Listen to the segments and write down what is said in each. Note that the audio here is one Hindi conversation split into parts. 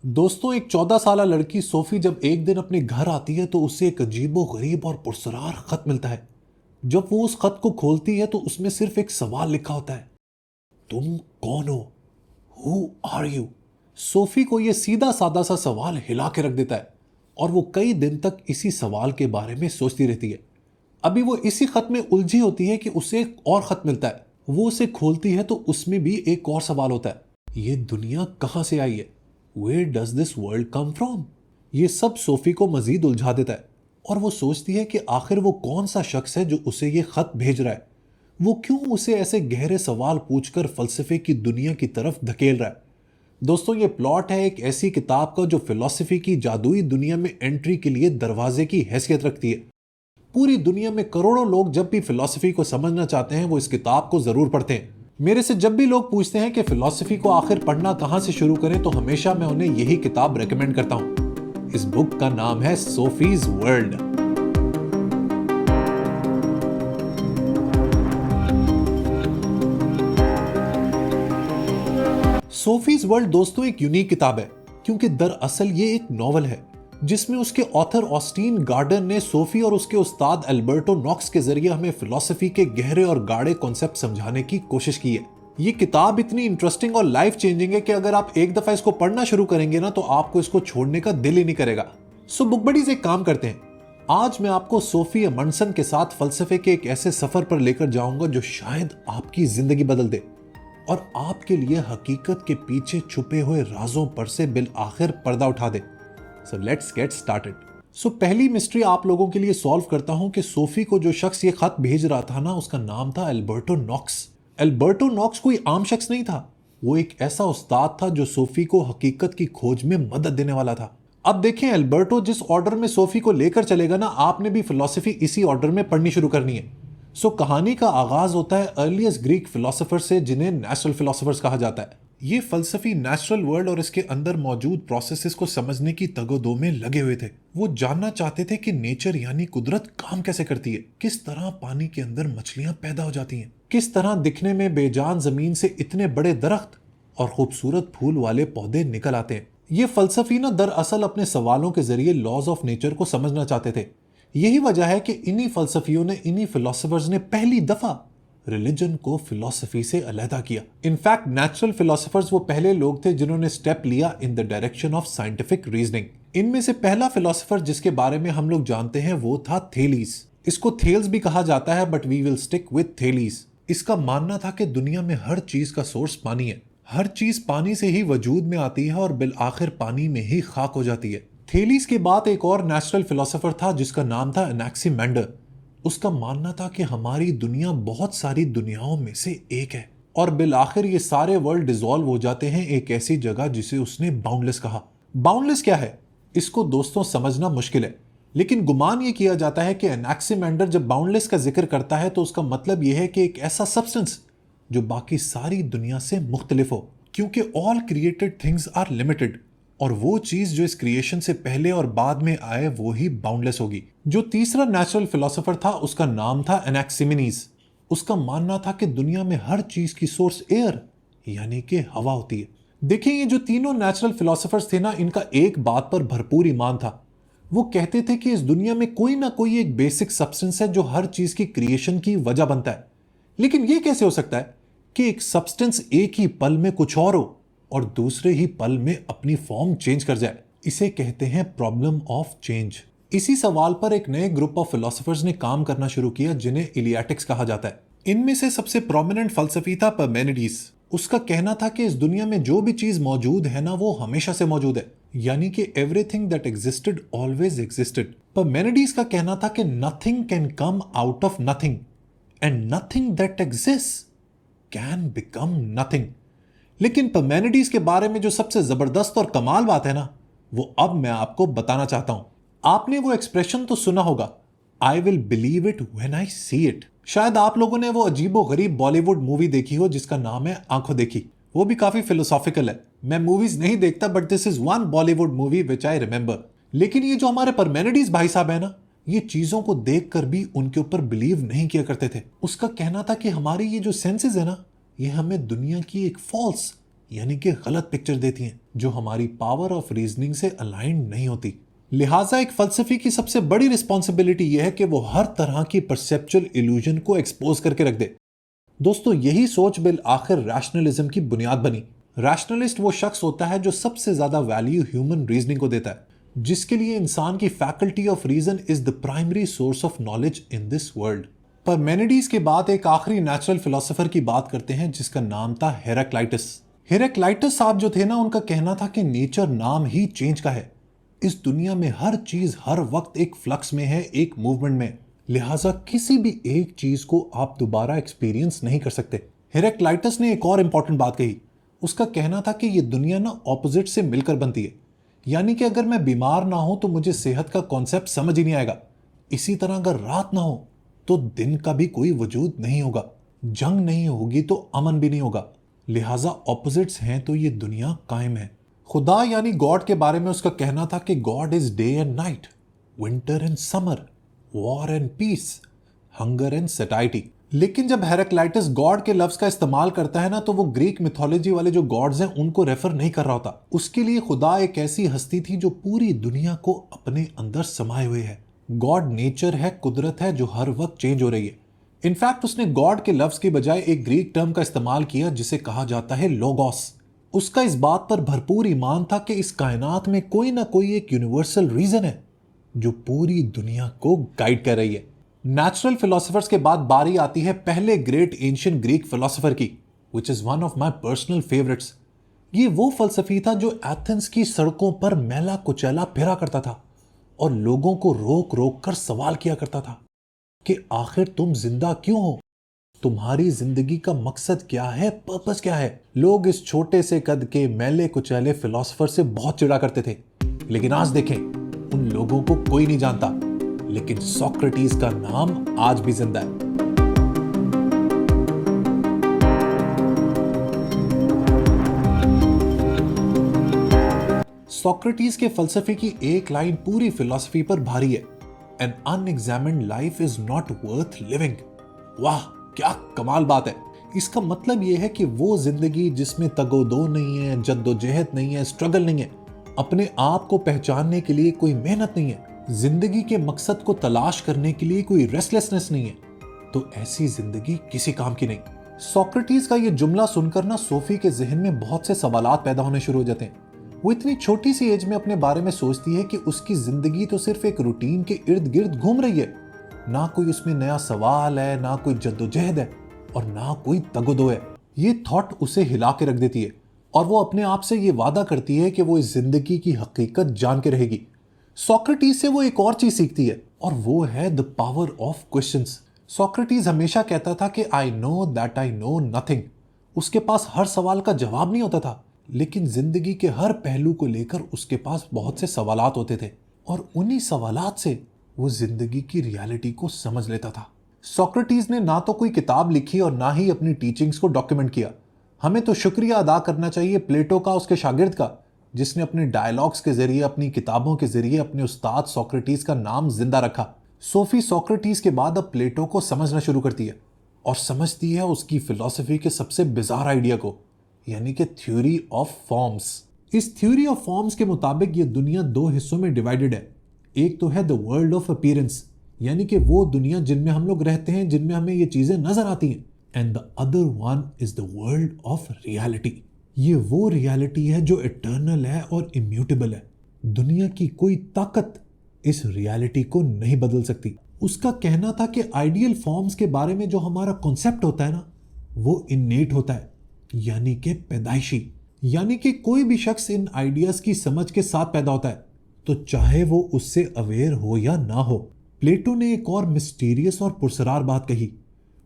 दोस्तों, एक 14 साल लड़की सोफी जब एक दिन अपने घर आती है तो उसे एक अजीबो गरीब और पुरसरार खत मिलता है। जब वो उस खत को खोलती है तो उसमें सिर्फ एक सवाल लिखा होता है, तुम कौन हो? Who are you? सोफी को यह सीधा सादा सा सवाल हिला के रख देता है और वो कई दिन तक इसी सवाल के बारे में सोचती रहती है। अभी वो इसी खत में उलझी होती है कि उसे एक और खत मिलता है। वो उसे खोलती है तो उसमें भी एक और सवाल होता है, ये दुनिया कहां से आई है? Where does this world come from? ये सब सोफी को मजीद उलझा देता है और वो सोचती है कि आखिर वो कौन सा शख्स है जो उसे ये खत भेज रहा है। वो क्यों उसे ऐसे गहरे सवाल पूछकर फलसफे की दुनिया की तरफ धकेल रहा है। दोस्तों, ये प्लॉट है एक ऐसी किताब का जो फिलॉसफी की जादुई दुनिया में एंट्री के लिए दरवाजे की हैसियत रखती है। पूरी दुनिया में करोड़ों लोग जब भी फिलॉसफी को समझना चाहते हैं वो इस किताब को जरूर पढ़ते हैं। मेरे से जब भी लोग पूछते हैं कि फिलॉसफी को आखिर पढ़ना कहां से शुरू करें तो हमेशा मैं उन्हें यही किताब रेकमेंड करता हूं। इस बुक का नाम है सोफीज वर्ल्ड। सोफीज वर्ल्ड दोस्तों एक यूनिक किताब है क्योंकि दरअसल ये एक नॉवल है जिसमें उसके ऑथर ऑस्टीन गार्डन ने सोफी और उसके उस्ताद एल्बर्टो नॉक्स के जरिए हमें फिलॉसफी के गहरे और गाढ़े कॉन्सेप्ट समझाने की कोशिश की है। ये किताब इतनी इंटरेस्टिंग और लाइफ चेंजिंग है कि अगर आप एक दफा इसको पढ़ना शुरू करेंगे ना तो आपको इसको छोड़ने का दिल ही नहीं करेगा। सो बुक बडीज एक काम करते हैं, आज मैं आपको सोफी अमंडसन के साथ फलसफे के एक ऐसे सफर पर लेकर जाऊंगा जो शायद आपकी जिंदगी बदल दे और आपके लिए हकीकत के पीछे छुपे हुए राजों पर से बिल आखिर पर्दा उठा दे। So let's get started. So पहली मिस्ट्री आप लोगों के लिए सॉल्व करता हूं कि सोफी को जो शख्स ये खत भेज रहा था ना उसका नाम था एल्बर्टो नॉक्स। एल्बर्टो नॉक्स कोई आम शख्स नहीं था, वो एक ऐसा उस्ताद था जो सोफी को हकीकत की खोज में मदद देने वाला था। अब देखें, एल्बर्टो जिस ऑर्डर में सोफी को लेकर चलेगा ना आपने भी फिलॉसफी इसी ऑर्डर में पढ़नी शुरू करनी है। सो कहानी का आगाज होता है अर्लीस्ट ग्रीक फिलोसोफर से जिन्हें नेचुरल फिलोसोफर्स कहा जाता है। ये फलसफी नेचुरल वर्ल्ड और इसके अंदर मौजूद प्रोसेसेस को समझने की तगोदो में लगे हुए थे। वो जानना चाहते थे कि नेचर यानी कुदरत काम कैसे करती है, किस तरह पानी के अंदर मछलियां पैदा हो जाती हैं, किस तरह दिखने में बेजान जमीन से इतने बड़े दरख्त और खूबसूरत फूल वाले पौधे निकल आते हैं। ये फलसफी ना दरअसल अपने सवालों के जरिए लॉज ऑफ नेचर को समझना चाहते थे। यही वजह है कि इन्हीं फलसफियों ने, इन्हीं फिलोसोफर्स ने पहली दफा रिलीजन को फिलॉसफी से अलहदा किया। इनफैक्ट नेचुरल फिलोसोफर्स वो पहले लोग थे जिन्होंने स्टेप लिया in the direction of scientific reasoning. इनमें से पहला फिलोसोफर जिसके बारे में हम लोग जानते हैं वो था थेलीस। इसको थेल्स भी कहा जाता है but we will stick with Thales. इसका मानना था कि दुनिया में हर चीज का सोर्स पानी है, हर चीज पानी से ही वजूद में आती है और बिल आखिर पानी में ही खाक हो जाती है। थेलीस के बाद एक और नेचुरल फिलोसोफर था जिसका नाम था एनाक्सिमेंडर। उसका मानना था कि हमारी दुनिया बहुत सारी दुनियाओं में से एक है और बिल आखिर ये सारे वर्ल्ड डिसॉल्व हो जाते हैं एक ऐसी जगह जिसे उसने बाउंडलेस कहा। बाउंडलेस क्या है इसको दोस्तों समझना मुश्किल है, लेकिन गुमान ये किया जाता है कि एनाक्सिमेंडर जब बाउंडलेस का जिक्र करता है तो उसका मतलब यह है कि एक ऐसा सब्सटेंस जो बाकी सारी दुनिया से मुख्तलिफ हो, क्योंकि all created things are limited और वो चीज जो इस क्रिएशन से पहले और बाद में आए वो ही बाउंडलेस होगी। जो तीसरा नेचुरल फिलोसोफर था उसका नाम था एनाक्सिमेनीज। उसका मानना था कि दुनिया में हर चीज की सोर्स एयर यानी कि हवा होती है। देखिए, ये जो तीनों नेचुरल फिलोसोफर्स थे ना, इनका एक बात पर भरपूर ईमान था। वो कहते थे कि इस दुनिया में कोई ना कोई एक बेसिक सब्सटेंस है जो हर चीज की क्रिएशन की वजह बनता है। लेकिन ये कैसे हो सकता है कि एक सब्सटेंस एक ही पल में कुछ और हो और दूसरे ही पल में अपनी फॉर्म चेंज कर जाए? इसे कहते हैं प्रॉब्लम ऑफ चेंज। इसी सवाल पर एक नए ग्रुप ऑफ फिलोसोफर्स ने काम करना शुरू किया जिन्हें इलियाटिक्स कहा जाता है। इनमें से सबसे प्रोमिनेंट फलसफी था परमेनिडीज। उसका कहना था कि इस दुनिया में जो भी चीज मौजूद है ना वो हमेशा से मौजूद है, यानी कि everything that existed always existed. Parmenides का कहना था कि nothing can come out of nothing and nothing that exist can become nothing. लेकिन परमेनिडीज के बारे में जो सबसे जबरदस्त और कमाल बात है ना वो अब मैं आपको बताना चाहता हूं। आपने वो एक्सप्रेशन तो सुना होगा, I will believe it when I see it. शायद आप लोगों ने वो अजीबो गरीब बॉलीवुड मूवी देखी हो जिसका नाम है आंखों देखी। वो भी काफी फिलोसॉफिकल है। मैं मूवीज नहीं देखता but this is one Bollywood movie which I remember. लेकिन ये जो हमारे परमेनिडीज भाई साहब है ना, ये चीजों को देखकर भी उनके ऊपर बिलीव नहीं किया करते थे। उसका कहना था कि हमारी ये जो सेंसेस है ना ये हमें दुनिया की एक फॉल्स यानी कि गलत पिक्चर देती हैं जो हमारी पावर ऑफ रीजनिंग से अलाइंड नहीं होती। लिहाजा एक फलसफी की सबसे बड़ी रिस्पॉन्सिबिलिटी यह है कि वो हर तरह की परसेप्चुअल इल्यूजन को एक्सपोज करके रख दे। दोस्तों, यही सोच बिल आखिर रैशनलिज्म की बुनियाद बनी। रैशनलिस्ट वो शख्स होता है जो सबसे ज्यादा वैल्यू ह्यूमन रीजनिंग को देता है, जिसके लिए इंसान की faculty of reason is the primary source of knowledge in this world. Parmenides के बाद एक आखिरी नेचुरल फिलोसोफर की बात करते हैं जिसका नाम था हेराक्लाइटस। हेराक्लाइटस साहब जो थे ना, उनका कहना था कि नेचर नाम ही चेंज का है। इस दुनिया में हर चीज हर वक्त एक फ्लक्स में है, एक मूवमेंट में। लिहाजा किसी भी एक चीज को आप दोबारा एक्सपीरियंस नहीं कर सकते। हेराक्लाइटस ने एक और इंपॉर्टेंट बात कही। उसका कहना था कि ये दुनिया ना ऑपोजिट से मिलकर बनती है, यानी कि अगर मैं बीमार ना हो तो मुझे सेहत का कॉन्सेप्ट समझ ही नहीं आएगा। इसी तरह अगर रात ना हो तो दिन का भी कोई वजूद नहीं होगा, जंग नहीं होगी तो अमन भी नहीं होगा। लिहाजा ऑपोजिट्स हैं तो ये दुनिया कायम है। खुदा यानी गॉड के बारे में उसका कहना था कि God is day and night, winter and summer, war and peace, hunger and satiety. लेकिन जब हेराक्लाइटस गॉड के लफ्ज का इस्तेमाल करता है ना, तो वो ग्रीक मिथोलॉजी वाले जो गॉड्स हैं उनको रेफर नहीं कर रहा होता। उसके लिए खुदा एक ऐसी हस्ती थी जो पूरी दुनिया को अपने अंदर समाये हुए है। गॉड नेचर है, कुदरत है जो हर वक्त चेंज हो रही है। इनफैक्ट उसने गॉड के लफ्ज की बजाय एक ग्रीक टर्म का इस्तेमाल किया जिसे कहा जाता है लोगोस। उसका इस बात पर भरपूर ईमान था कि इस कायनात में कोई ना कोई एक यूनिवर्सल रीजन है जो पूरी दुनिया को गाइड कर रही है। नेचुरल फिलोसफर्स के बाद बारी आती है पहले ग्रेट एंशिएंट ग्रीक फिलोसोफर की, which is one of my personal favourites. ये वो फलसफी था जो एथेंस की सड़कों पर मैला कुचैला फिरा करता था और लोगों को रोक रोक कर सवाल किया करता था कि आखिर तुम जिंदा क्यों हो, तुम्हारी जिंदगी का मकसद क्या है, पर्पस क्या है। लोग इस छोटे से कद के मैले कुचैले फिलोसोफर से बहुत चिढ़ा करते थे, लेकिन आज देखें उन लोगों को कोई नहीं जानता, लेकिन सोक्रेटिस का नाम आज भी जिंदा है। सोक्रेटिस के फलसफे की एक लाइन पूरी फिलॉसफी पर भारी है, an unexamined life is not worth living. वाह, क्या कमाल बात है। इसका मतलब यह है कि वो जिंदगी जिसमें तगोदो नहीं है, जद्दोजहद नहीं है, स्ट्रगल नहीं है, अपने आप को पहचानने के लिए कोई मेहनत नहीं है, जिंदगी के मकसद को तलाश करने के लिए कोई रेस्टलेसनेस नहीं है, तो ऐसी जिंदगी किसी काम की नहीं। सोक्रेटिस का यह जुमला सुनकर ना सोफी के जहन में बहुत से सवालात पैदा होने शुरू हो जाते हैं। वो इतनी छोटी सी एज में अपने बारे में सोचती है कि उसकी जिंदगी तो सिर्फ एक रूटीन के इर्द गिर्द घूम रही है। ना कोई उसमें नया सवाल है, ना कोई जद्दोजहद है और ना कोई तगदो है। ये थॉट उसे हिला के रख देती है और वो अपने आप से ये वादा करती है कि वो इस जिंदगी की हकीकत जान के रहेगी। सोक्रेटिस से वो एक और चीज सीखती है और वो है the power of questions. Socrates हमेशा कहता था कि I know that I know nothing. उसके पास हर सवाल का जवाब नहीं होता था, लेकिन जिंदगी के हर पहलू को लेकर उसके पास बहुत से सवालात होते थे और उन्हीं सवालात से वो जिंदगी की रियलिटी को समझ लेता था। सोक्रेटिस ने ना तो कोई किताब लिखी और ना ही अपनी टीचिंग्स को डॉक्यूमेंट किया। हमें तो शुक्रिया अदा करना चाहिए प्लेटो का, उसके शागिर्द का, जिसने अपने डायलॉग्स के जरिए, अपनी किताबों के जरिए अपने उस्ताद सोक्रेटिस का नाम जिंदा रखा। सोफी सोक्रेटिस के बाद अब प्लेटो को समझना शुरू करती है और समझती है उसकी फिलॉसफी के सबसे बिजार आइडिया को, यानी कि थ्योरी ऑफ फॉर्म्स। इस थ्योरी ऑफ फॉर्म्स के मुताबिक ये दुनिया दो हिस्सों में डिवाइडेड है। एक तो है द वर्ल्ड ऑफ अपीयरेंस, यानी कि वो दुनिया जिनमें हम लोग रहते हैं, जिनमें हमें ये चीजें नजर आती हैं, and the other one is the world of reality. ये वो रियलिटी है जो इटर्नल है और इम्यूटेबल है। दुनिया की कोई ताकत इस रियलिटी को नहीं बदल सकती। उसका कहना था कि आइडियल फॉर्म्स के बारे में जो हमारा कॉन्सेप्ट होता है ना, वो इन्नेट होता है, यानी कि पैदाइशी, यानी कि कोई भी शख्स इन आइडियाज की समझ के साथ पैदा होता है, तो चाहे वो उससे अवेयर हो या ना हो। प्लेटो ने एक और मिस्टीरियस और पुरसरार बात कही।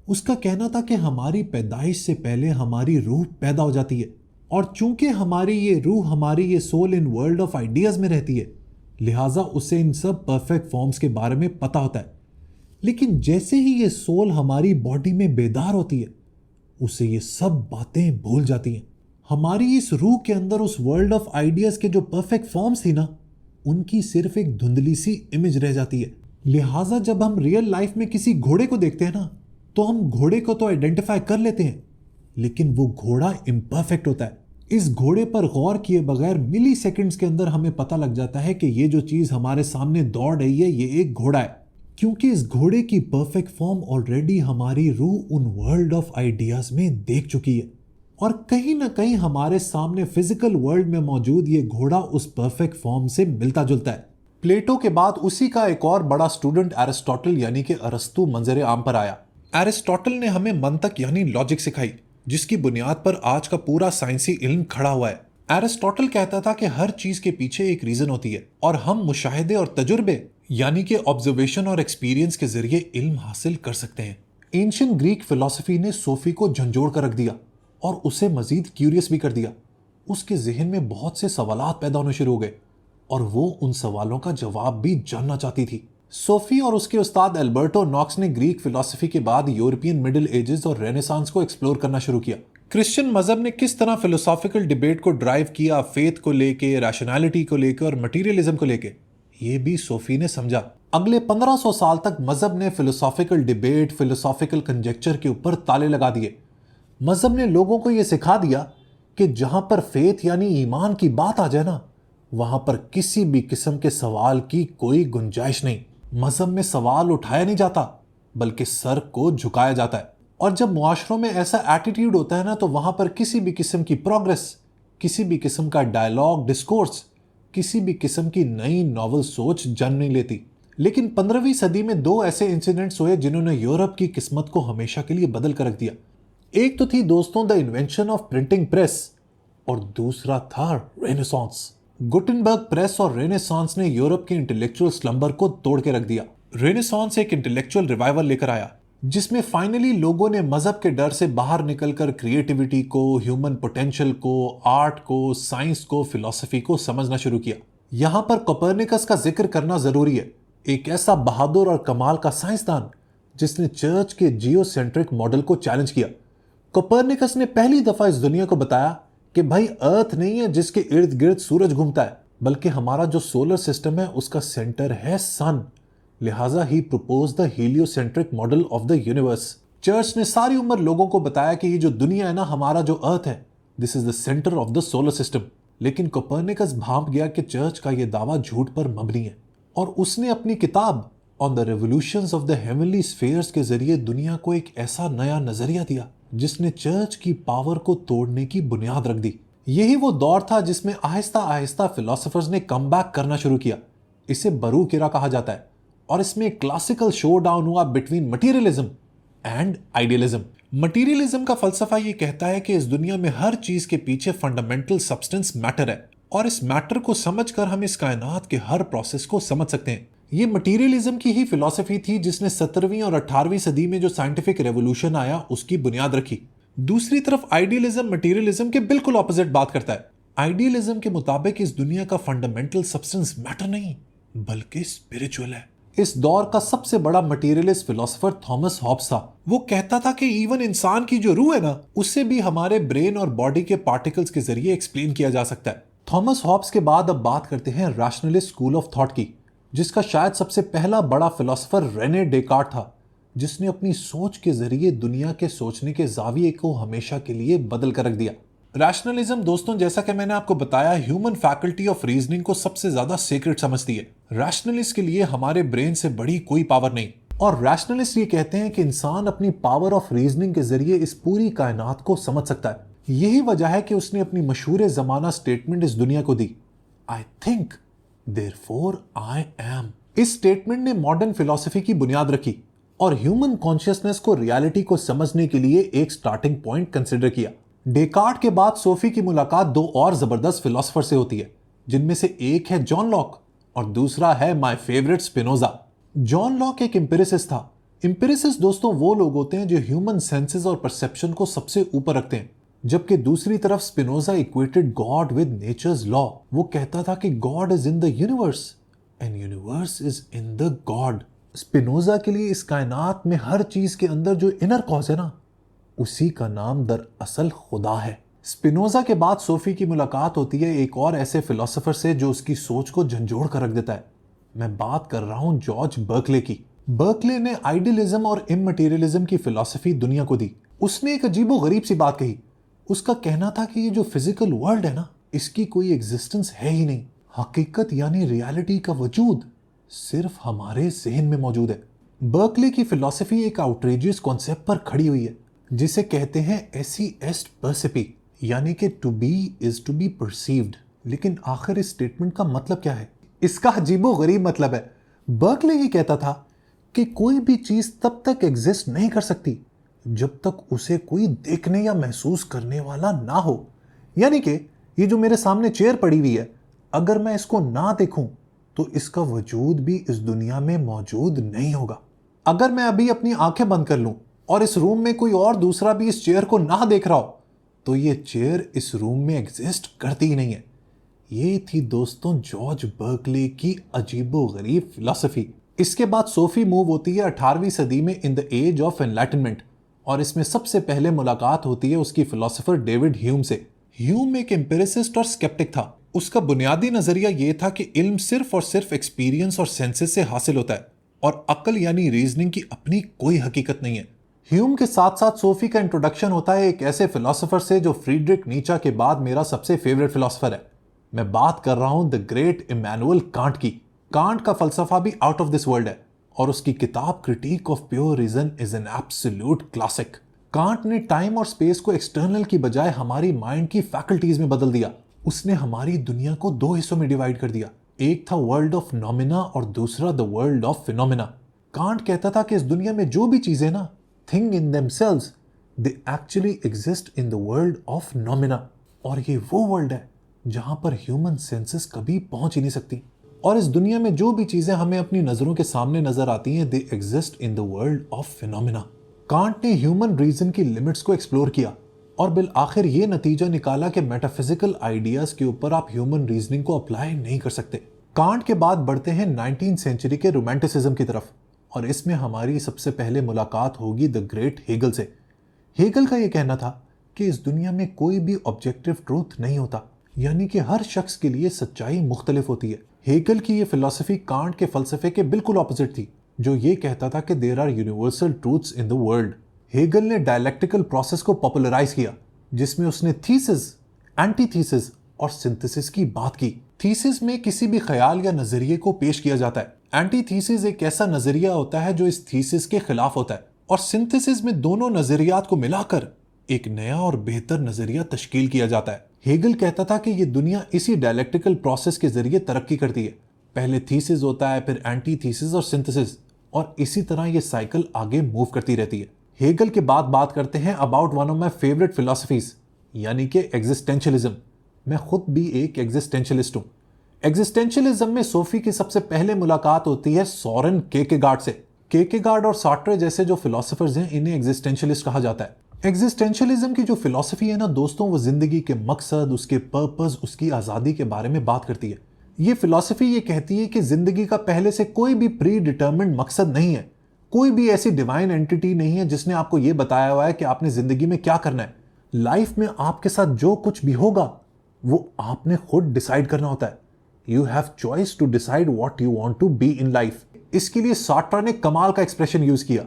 उसका कहना था कि हमारी पैदाइश से पहले हमारी रूह पैदा हो जाती है और चूंकि हमारी ये रूह, हमारी ये soul in world of ideas में रहती है, लिहाजा उसे इन सब परफेक्ट फॉर्म्स के बारे में पता होता है। लेकिन जैसे ही ये सोल हमारी बॉडी में बेदार होती है, उसे ये सब बातें भूल जाती हैं। हमारी इस रूह के अंदर उस वर्ल्ड ऑफ आइडियाज के जो परफेक्ट फॉर्म्स थी ना, उनकी सिर्फ एक धुंधली सी इमेज रह जाती है। लिहाजा जब हम रियल लाइफ में किसी घोड़े को देखते हैं ना, तो हम घोड़े को तो आइडेंटिफाई कर लेते हैं, लेकिन वो घोड़ा इम्परफेक्ट होता है। इस घोड़े पर गौर किए बगैर मिली सेकेंड्स के अंदर हमें पता लग जाता है कि ये जो चीज हमारे सामने दौड़ रही है ये एक घोड़ा है, क्योंकि इस घोड़े की परफेक्ट फॉर्म ऑलरेडी हमारी रूह उन वर्ल्ड ऑफ आइडियाज में देख चुकी है और कहीं ना कहीं हमारे सामने फिजिकल वर्ल्ड में मौजूद ये घोड़ा उस परफेक्ट फॉर्म से मिलता जुलता है। प्लेटो के बाद उसी का एक और बड़ा स्टूडेंट एरिस्टोटल यानी कि अरस्तु मंजरे आम पर आया। एरिस्टोटल ने हमें मंतक यानी लॉजिक सिखाई, जिसकी बुनियाद पर आज का पूरा साइंसी इल्म खड़ा हुआ है। एरिस्टोटल कहता था कि हर चीज के पीछे एक रीजन होती है और हम मुशाहिदे और तजुर्बे यानी कि ऑब्जर्वेशन और एक्सपीरियंस के जरिए इल्म हासिल कर सकते हैं। एंशिएंट ग्रीक फिलॉसफी ने सोफी को झंझोड़ कर रख दिया और उसे मजीद क्यूरियस भी कर दिया। उसके जहन में बहुत से सवालात पैदा होने शुरू हो गए और वो उन सवालों का जवाब भी जानना चाहती थी। सोफी और उसके उस्ताद एल्बर्टो नॉक्स ने ग्रीक फिलॉसफी के बाद यूरोपियन मिडिल एजेस और रेनेसांस को एक्सप्लोर करना शुरू किया। क्रिश्चियन मजहब ने किस तरह फिलोसॉफिकल डिबेट को ड्राइव किया, फेथ को लेके, रैशनैलिटी को लेके और मटीरियलिज्म को लेके, ये भी सोफी ने समझा। अगले 1500 साल तक मजहब ने फिलोसॉफिकल डिबेट, फिलोसॉफिकल कंजेक्चर के ऊपर ताले लगा दिए। मजहब ने लोगों को यह सिखा दिया कि जहां पर फेथ यानी ईमान की बात आ जाए ना, वहां पर किसी भी किस्म के सवाल की कोई गुंजाइश नहीं। मजहब में सवाल उठाया नहीं जाता बल्कि सर को झुकाया जाता है। और जब मुआशरों में ऐसा एटीट्यूड होता है ना, तो वहां पर किसी भी किस्म की प्रोग्रेस, किसी भी किस्म का डायलॉग, डिस्कोर्स, किसी भी किस्म की नई नॉवल सोच जन्म नहीं लेती। लेकिन 15वीं सदी में दो ऐसे इंसिडेंट्स हुए जिन्होंने यूरोप की किस्मत को हमेशा के लिए बदल कर रख दिया। एक तो थी दोस्तों the invention of printing press और दूसरा था रेनेसांस। गुटेनबर्ग प्रेस और रेनेसांस ने यूरोप के इंटेलेक्चुअल स्लंबर को तोड़ के रख दिया। रेनेसांस एक इंटेलेक्चुअल रिवाइवल लेकर आया जिसमें फाइनली लोगों ने मजहब के डर से बाहर निकलकर क्रिएटिविटी को, ह्यूमन पोटेंशियल को, आर्ट को, साइंस को, फिलॉसफी को समझना शुरू किया। यहां पर कोपर्निकस का जिक्र करना जरूरी है, एक ऐसा बहादुर और कमाल का साइंसदान जिसने चर्च के जियोसेंट्रिक मॉडल को चैलेंज किया। कोपर्निकस ने पहली दफा इस दुनिया को बताया कि भाई अर्थ नहीं है जिसके इर्द गिर्द सूरज घूमता है, बल्कि हमारा जो सोलर सिस्टम है उसका सेंटर है सन। लिहाजा he propose the heliocentric model of the universe. Church ने सारी उम्र लोगों को बताया कि ये जो दुनिया है ना, हमारा जो अर्थ है, this is the centre of the solar system. लेकिन कोपर्निकस भांप गया कि चर्च का यह दावा झूठ पर मबनी है और उसने अपनी किताब on the revolutions of the heavenly spheres के जरिए दुनिया को एक ऐसा नया नजरिया दिया जिसने चर्च की पावर को तोड़ने की बुनियाद रख दी। यही वो दौर था जिसमें आहिस्ता आहिस्ता फिलोसोफर्स ने कमबैक करना शुरू किया। इसे बरूक इरा कहा जाता है और इसमें क्लासिकल शो डाउन हुआ between materialism and idealism. Materialism का फलसफा ये कहता है कि इस दुनिया में हर चीज के पीछे फंडामेंटल सब्सटेंस मैटर है और इस मैटर को समझकर हम इस कायनात के हर प्रोसेस को समझ सकते हैं। ये मटीरियलिज्म की ही फिलॉसफी थी जिसने 17वीं और 18वीं सदी में जो साइंटिफिक रेवोल्यूशन आया उसकी बुनियाद रखी। दूसरी तरफ आइडियलिज्म मटीरियलिज्म के बिल्कुल ऑपोजिट बात करता है। आइडियलिज्म के मुताबिक इस दुनिया का फंडामेंटल सब्सटेंस मैटर नहीं बल्कि स्पिरिचुअल है। इस दौर का सबसे बड़ा मटीरियलिस्ट फिलोसोफर थॉमस हॉब्स था। वो कहता था कि इवन इंसान की जो रूह है ना, उससे भी हमारे ब्रेन और बॉडी के पार्टिकल्स के जरिए एक्सप्लेन किया जा सकता है। थॉमस हॉब्स के बाद अब बात करते हैं रैशनलिस्ट स्कूल ऑफ थॉट की, जिसका शायद सबसे पहला बड़ा फिलोसोफर रेने डेकार्ट था, जिसने अपनी सोच के जरिए दुनिया के सोचने के जाविये को हमेशा के लिए बदल कर रख दिया। रैशनलिज्म दोस्तों, जैसा कि मैंने आपको बताया, ह्यूमन फैकल्टी ऑफ रीजनिंग को सबसे ज्यादा सीक्रेट समझती है। रैशनलिस्ट के लिए हमारे ब्रेन से बड़ी कोई पावर नहीं, और रैशनलिस्ट ये कहते हैं कि इंसान अपनी पावर ऑफ रीजनिंग के जरिए इस पूरी कायनात को समझ सकता है। यही वजह है कि उसने अपनी मशहूर जमाना स्टेटमेंट इस दुनिया को दी, I think therefore I am. इस स्टेटमेंट ने मॉडर्न फिलॉसफी की बुनियाद रखी और ह्यूमन कॉन्शियसनेस को रियलिटी को समझने के लिए एक स्टार्टिंग पॉइंट कंसिडर किया। डेकार्ट के बाद सोफी की मुलाकात दो और जबरदस्त फिलोसोफर से होती है, जिनमें से एक है जॉन लॉक और दूसरा है my favourite Spinoza. John Locke एक एम्पिरिसिस्ट था। एम्पिरिसिस्ट दोस्तों वो लोग होते हैं जो ह्यूमन सेंसेस और परसेप्शन को सबसे ऊपर रखते हैं, जबकि दूसरी तरफ Spinoza equated God with nature's law. वो कहता था कि God is in the universe and universe is in the God. Spinoza के लिए इस कायनात में हर चीज के अंदर जो इनर कॉज है ना, उसी का नाम दरअसल खुदा है। स्पिनोजा के बाद सोफी की मुलाकात होती है एक और ऐसे फिलोसोफर से जो उसकी सोच को झंझोड़ कर रख देता है। मैं बात कर रहा हूं जॉर्ज बर्कले की। बर्कले ने आइडियलिज्म और इममटीरियलिज्म की फिलॉसफी दुनिया को दी। उसने एक अजीबो गरीब सी बात कही। उसका कहना था कि ये जो फिजिकल वर्ल्ड है ना, इसकी कोई एग्जिस्टेंस है ही नहीं। हकीकत यानी रियलिटी का वजूद सिर्फ हमारे जहन में मौजूद है। बर्कले की फिलॉसफी एक आउटरेजियस कॉन्सेप्ट पर खड़ी हुई है जिसे कहते हैं एसी एस्ट परसिपी, यानी कि to be is to be perceived. लेकिन आखिर इस स्टेटमेंट का मतलब क्या है? इसका अजीबो गरीब मतलब है। बर्कले ये कहता था कि कोई भी चीज तब तक एग्जिस्ट नहीं कर सकती जब तक उसे कोई देखने या महसूस करने वाला ना हो। यानी कि ये जो मेरे सामने चेयर पड़ी हुई है, अगर मैं इसको ना देखूं तो इसका वजूद भी इस दुनिया में मौजूद नहीं होगा। अगर मैं अभी अपनी आंखें बंद कर लूं और इस रूम में कोई और दूसरा भी इस चेयर को ना देख रहा हो तो ये चेयर इस रूम में एग्जिस्ट करती ही नहीं है। ये थी दोस्तों जॉर्ज बर्कले की अजीबोगरीब फिलॉसफी। इसके बाद सोफी मूव होती है 18वीं सदी में in the age of enlightenment, और इसमें सबसे पहले मुलाकात होती है उसकी फिलोसोफर डेविड ह्यूम से। ह्यूम एक एम्पिरिसिस्ट और स्केप्टिक था। उसका बुनियादी नजरिया यह था कि इल्म सिर्फ और सिर्फ एक्सपीरियंस और सेंसेस से हासिल होता है और अक्ल यानी रीजनिंग की अपनी कोई हकीकत नहीं है। ह्यूम के साथ साथ सोफी का इंट्रोडक्शन होता है एक ऐसे फिलोसोफर से जो फ्रीडरिक नीचा के बाद मेरा सबसे फेवरेट फिलोसोफर है। मैं बात कर रहा हूं द ग्रेट इमैनुअल कांट की। कांट का फलसफा भी आउट ऑफ दिस वर्ल्ड है और उसकी किताब Critique of Pure Reason is an absolute classic. Kant ने टाइम और स्पेस को एक्सटर्नल की बजाय हमारी माइंड की फैकल्टीज में बदल दिया। उसने हमारी दुनिया को दो हिस्सों में डिवाइड कर दिया। एक था वर्ल्ड ऑफ नॉमिना और दूसरा the world of phenomena. Can't कहता था कि इस दुनिया में जो भी चीजें ना thing in themselves, they actually exist in the world of nomina। और ये वो वर्ल्ड है जहां पर ह्यूमन सेंसेस कभी पहुंच ही नहीं सकती। और इस दुनिया में जो भी चीजें हमें अपनी नजरों के सामने नजर आती हैं, they exist in the world of phenomena। Can't ने ह्यूमन रीजन की लिमिट्स को एक्सप्लोर किया और बिल आखिर ये नतीजा निकाला कि मेटाफिजिकल आइडियाज के ऊपर आप ह्यूमन रीजनिंग को अप्लाई नहीं कर सकते। कांट के बाद बढ़ते हैं 19th सेंचुरी के रोमांटिसिज्म की तरफ, और इसमें हमारी सबसे पहले मुलाकात होगी द ग्रेट हेगल से। हेगल का यह कहना था कि इस दुनिया में कोई भी ऑब्जेक्टिव ट्रूथ नहीं होता, यानी कि हर शख्स के लिए सच्चाई मुख्तलिफ होती है। हेगल की यह फिलॉसफी कांट के फलसफे के बिल्कुल ऑपोजिट थी, जो ये कहता था कि there are universal truths in the world. Hegel ने डायलेक्टिकल प्रोसेस को पॉपुलराइज किया, जिसमें उसने थीसिस, एंटीथीसिस और सिंथेसिस की बात की। थीसिस में किसी भी ख्याल या नजरिए को पेश किया जाता है। एंटीथीसिस एक ऐसा नजरिया होता है जो इस थीसिस के खिलाफ होता है, और सिंथेसिस में दोनों नजरियात को मिलाकर एक नया और बेहतर नजरिया तश्कील किया जाता है। हेगल कहता था कि ये दुनिया इसी डायलेक्टिकल प्रोसेस के जरिए तरक्की करती है। पहले थीसिस होता है, फिर एंटीथीसिस और सिंथेसिस, और इसी तरह ये साइकिल आगे मूव करती रहती है। हेगल के बाद बात करते हैं about one of my favourite philosophies, यानी कि एग्जिस्टेंशियलिज्म। मैं खुद भी एक एग्जिस्टेंशियलिस्ट हूं। एग्जिस्टेंशियलिज्म में सोफी की सबसे पहले मुलाकात होती है सोरेन केरकेगार्ड से। केरकेगार्ड और सार्ट्रे जैसे जो फिलोसोफर्स हैं, इन्हें एग्जिस्टेंशियलिस्ट कहा जाता है। एग्जिस्टेंशियलिज्म की जो फिलॉसफी है ना दोस्तों, वो जिंदगी के मकसद, उसके पर्पस, उसकी आज़ादी के बारे में बात करती है। ये फिलॉसफी ये कहती है कि जिंदगी का पहले से कोई भी प्री डिटर्मिन्ड मकसद नहीं है। कोई भी ऐसी डिवाइन एंटिटी नहीं है जिसने आपको ये बताया हुआ है कि आपने जिंदगी में क्या करना है। लाइफ में आपके साथ जो कुछ भी होगा वो आपने खुद डिसाइड करना होता है। You have choice to decide what you want to be in life. इसके लिए सार्ट्रे ने कमाल का एक्सप्रेशन यूज किया,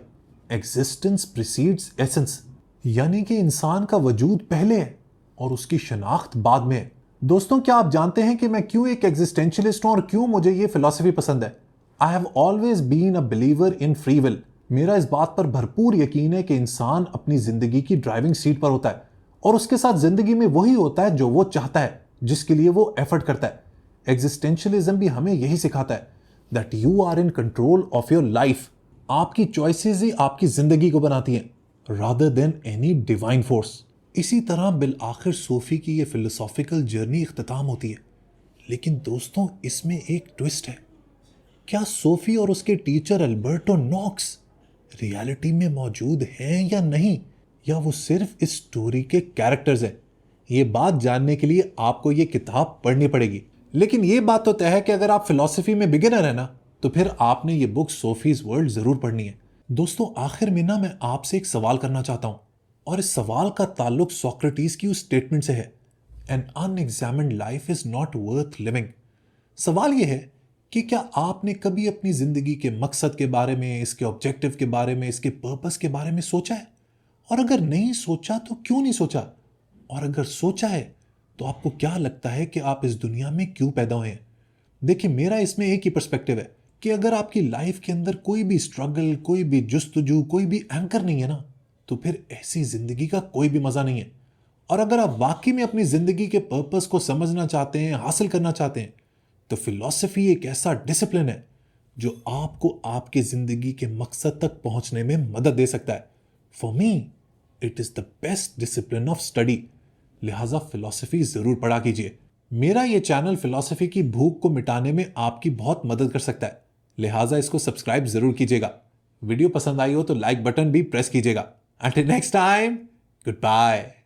एग्जिस्टेंस प्रीसीड्स एसेंस, यानी कि इंसान का वजूद पहले है और उसकी शनाख्त बाद में है। दोस्तों, क्या आप जानते हैं कि मैं क्यों एक एग्जिस्टेंशियलिस्ट हूं और क्यों मुझे ये फिलॉसफी पसंद है? I have always been a believer in free will. मेरा इस बात पर भरपूर यकीन है कि इंसान अपनी जिंदगी की ड्राइविंग सीट पर होता है और उसके साथ जिंदगी में वही होता है जो वो चाहता है, जिसके लिए वो एफर्ट करता है। एग्जिस्टेंशियलिज्म भी हमें यही सिखाता है that you are in control of your life. आपकी चॉइसेस ही आपकी जिंदगी को बनाती हैं, rather than any divine force. इसी तरह बिल आखिर सोफी की ये फिलोसॉफिकल जर्नी इख्तिताम होती है। लेकिन दोस्तों, इसमें एक ट्विस्ट है। क्या सोफी और उसके टीचर अल्बर्टो नॉक्स रियलिटी में मौजूद हैं या नहीं, या वो सिर्फ इस स्टोरी के कैरेक्टर्स हैं? ये बात जानने के लिए आपको ये किताब पढ़नी पड़ेगी। लेकिन ये बात तो तय है कि अगर आप फिलॉसफी में बिगिनर है ना, तो फिर आपने ये बुक सोफीज वर्ल्ड जरूर पढ़नी है। दोस्तों, आखिर में ना मैं आपसे एक सवाल करना चाहता हूं, और इस सवाल का ताल्लुक सोक्रेटिस की उस स्टेटमेंट से है, an unexamined life is not worth living. सवाल यह है कि क्या आपने कभी अपनी जिंदगी के मकसद के बारे में, इसके ऑब्जेक्टिव के बारे में, इसके पर्पस के बारे में सोचा है? और अगर नहीं सोचा तो क्यों नहीं सोचा? और अगर सोचा है तो आपको क्या लगता है कि आप इस दुनिया में क्यों पैदा हुए हैं? देखिए, मेरा इसमें एक ही पर्सपेक्टिव है कि अगर आपकी लाइफ के अंदर कोई भी स्ट्रगल, कोई भी जुस्तजू, कोई भी एंकर नहीं है ना, तो फिर ऐसी जिंदगी का कोई भी मजा नहीं है। और अगर आप वाकई में अपनी जिंदगी के पर्पस को समझना चाहते हैं, हासिल करना चाहते हैं, तो फिलॉसफी एक ऐसा डिसिप्लिन है जो आपको आपकी जिंदगी के मकसद तक पहुंचने में मदद दे सकता है। For me it is the best discipline of study. लिहाजा फिलॉसफी जरूर पढ़ा कीजिए। मेरा ये चैनल फिलॉसफी की भूख को मिटाने में आपकी बहुत मदद कर सकता है, लिहाजा इसको सब्सक्राइब जरूर कीजिएगा। वीडियो पसंद आई हो तो लाइक बटन भी प्रेस कीजिएगा। Until next time, good bye.